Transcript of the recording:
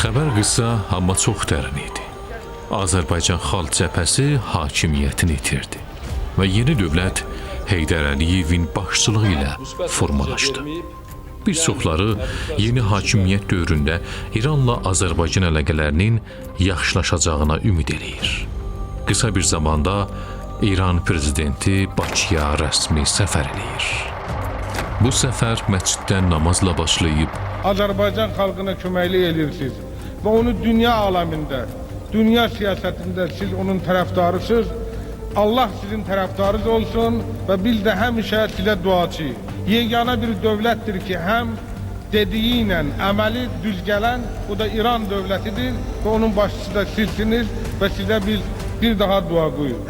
Xəbər qısa, amma çox dərin idi. Azərbaycan Xalq Cəbhəsi hakimiyyətini itirdi və yeni dövlət Heydər Əliyevin başçılığı ilə formalaşdı. Bir çoxları yeni hakimiyyət dövründə İranla Azərbaycan əlaqələrinin yaxşılaşacağına ümid eləyir. Qısa bir zamanda İran prezidenti Bakıya rəsmi səfər eləyir. Bu səfər məsciddən namazla başlayıb Azərbaycan xalqına köməklik edirsiniz və onu dünya aləmində, dünya siyasətində siz onun tərəfdarısınız. Allah sizin tərəfdarınız olsun və biz də həmişə sizə duacıyıq. Yeganə bir dövlətdir ki, həm dediyi ilə əməli düz gələn, o da İran dövlətidir və onun başçısı da sizsiniz və sizə biz bir daha dua qoyuruq.